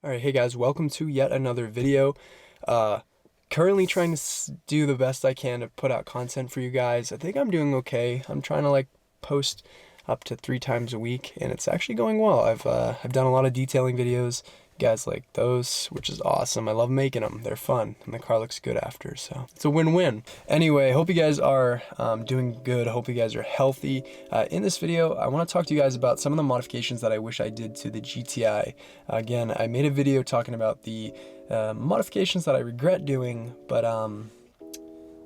Alright, hey guys, welcome to yet another video. Currently trying to do the best I can to put out content for you guys. I think I'm doing okay. I'm trying to post up to 3 times a week, and it's actually going well. I've done a lot of detailing videos. You guys like those, which is awesome. I love making them. They're fun, and the car looks good after, so it's a win-win. Anyway, hope you guys are doing good. Hope you guys are healthy. In this video, I want to talk to you guys about some of the modifications that I wish I did to the GTI. Again, I made a video talking about the modifications that I regret doing, but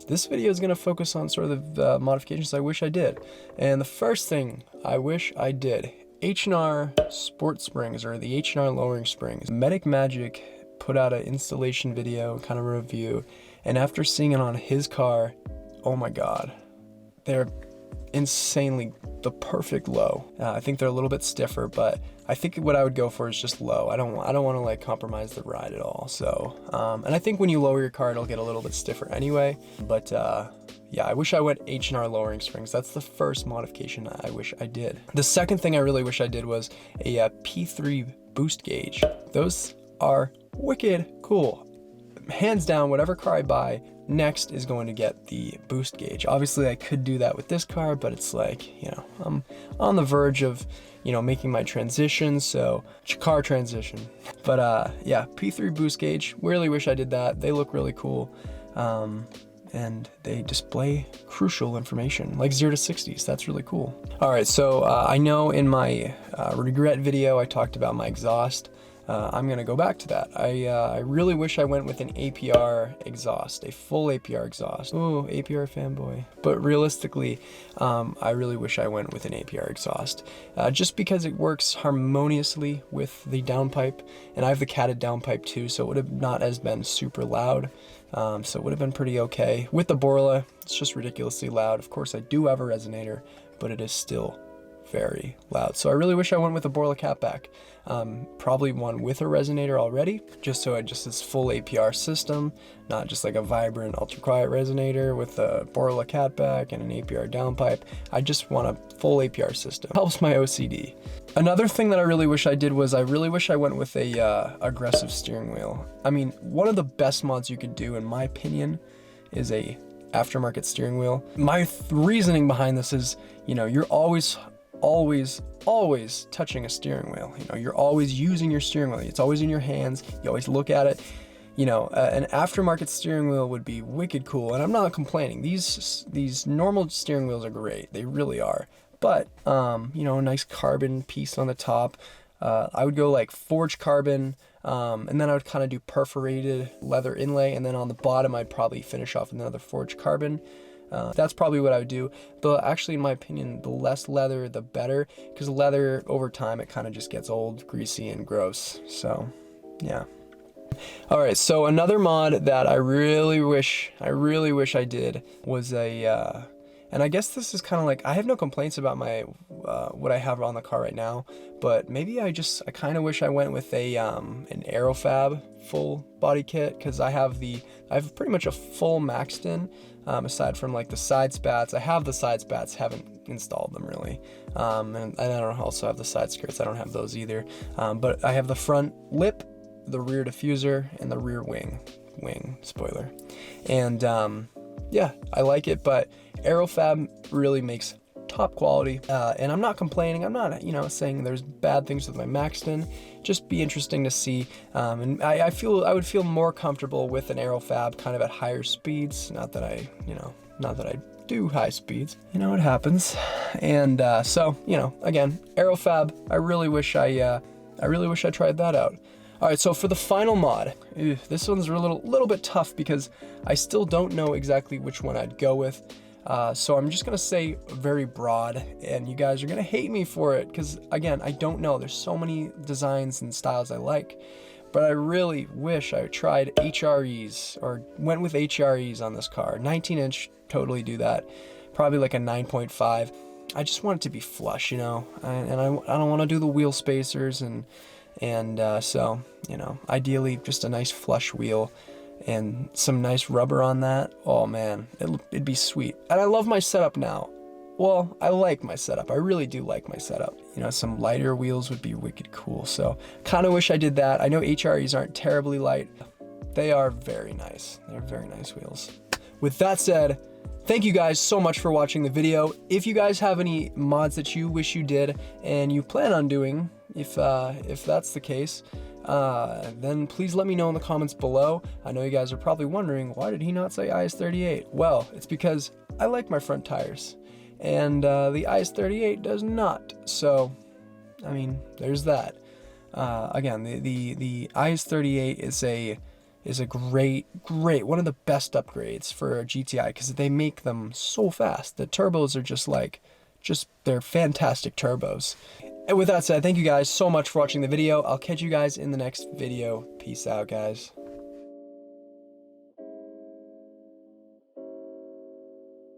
this video is going to focus on sort of the modifications I wish I did. And the first thing I wish I did, H&R Sport Springs, or the H&R lowering springs. Medic Magic put out an installation video, kind of a review, and after seeing it on his car, oh my god, they're insanely the perfect low. I think they're a little bit stiffer, but I think what I would go for is just low. I don't want to like compromise the ride at all. So and I think when you lower your car, it'll get a little bit stiffer anyway. But yeah, I wish I went H&R lowering springs. That's the first modification I wish I did. The second thing I really wish I did was a P3 boost gauge. Those are wicked cool. Hands down, whatever car I buy next is going to get the boost gauge. Obviously I could do that with this car, but it's like, you know, I'm on the verge of, you know, making my transition, so car transition. But yeah, P3 boost gauge, really wish I did that. They look really cool, and they display crucial information like 0 to 60s. That's really cool. All right, so I know in my regret video I talked about my exhaust. I'm gonna go back to that. I really wish I went with an APR exhaust, a full APR exhaust. Ooh, APR fanboy. But realistically, I really wish I went with an APR exhaust, just because it works harmoniously with the downpipe, and I have the catted downpipe too, so it would have not as been super loud. So it would have been pretty okay. With the Borla, it's just ridiculously loud. Of course, I do have a resonator, but it is still very loud. So I really wish I went with a Borla Catback. Probably one with a resonator already, just so it just this full APR system, not just like a vibrant ultra quiet resonator with a Borla Catback and an APR downpipe. I just want a full APR system. Helps my OCD. Another thing that I really wish I did was I really wish I went with a aggressive steering wheel. I mean, one of the best mods you could do, in my opinion, is a aftermarket steering wheel. My reasoning behind this is, you know, you're always touching a steering wheel. You know, you're always using your steering wheel. It's always in your hands. You always look at it. You know, an aftermarket steering wheel would be wicked cool, and I'm not complaining. These normal steering wheels are great. They really are. But you know, a nice carbon piece on the top. I would go like forged carbon, and then I would kind of do perforated leather inlay, and then on the bottom I'd probably finish off with another forged carbon. That's probably what I would do. But actually, in my opinion, the less leather, the better, because leather over time, it kind of just gets old, greasy, and gross. So, yeah. All right, so another mod that I really wish I did was a, and I guess this is kind of like, I have no complaints about my, what I have on the car right now, but maybe I kind of wish I went with a, an AeroFab full body kit, because I have pretty much a full Maxton, aside from like the side spats. I have the side spats, haven't installed them really, and I don't also have the side skirts. I don't have those either, but I have the front lip, the rear diffuser, and the rear wing spoiler, and yeah, I like it. But AeroFab really makes top quality, and I'm not complaining. I'm not, you know, saying there's bad things with my Maxton. Just be interesting to see, and I would feel more comfortable with an AeroFab kind of at higher speeds. Not that I do high speeds, you know, it happens. And so, you know, again, AeroFab, I really wish I tried that out. All right, so for the final mod, this one's a little bit tough because I still don't know exactly which one I'd go with. So I'm just gonna say very broad, and you guys are gonna hate me for it because, again, I don't know. There's so many designs and styles I like, but I really wish I tried HREs or went with HREs on this car. 19-inch, totally do that. Probably like a 9.5. I just want it to be flush, you know, and I don't want to do the wheel spacers, and so, you know, ideally just a nice flush wheel and some nice rubber on that. Oh man, it'd be sweet. And I love my setup now. well, I like my setup. I really do like my setup. You know, some lighter wheels would be wicked cool. So kind of wish I did that. I know HREs aren't terribly light. They are very nice. They're very nice wheels. With that said, thank you guys so much for watching the video. If you guys have any mods that you wish you did and you plan on doing, if that's the case, then please let me know in the comments below. I know you guys are probably wondering, why did he not say IS38? Well, it's because I like my front tires, and the IS38 does not. So, I mean, there's that. Again, the IS38 is a great, one of the best upgrades for a GTI because they make them so fast. The turbos are they're fantastic turbos. And with that said, thank you guys so much for watching the video. I'll catch you guys in the next video. Peace out, guys.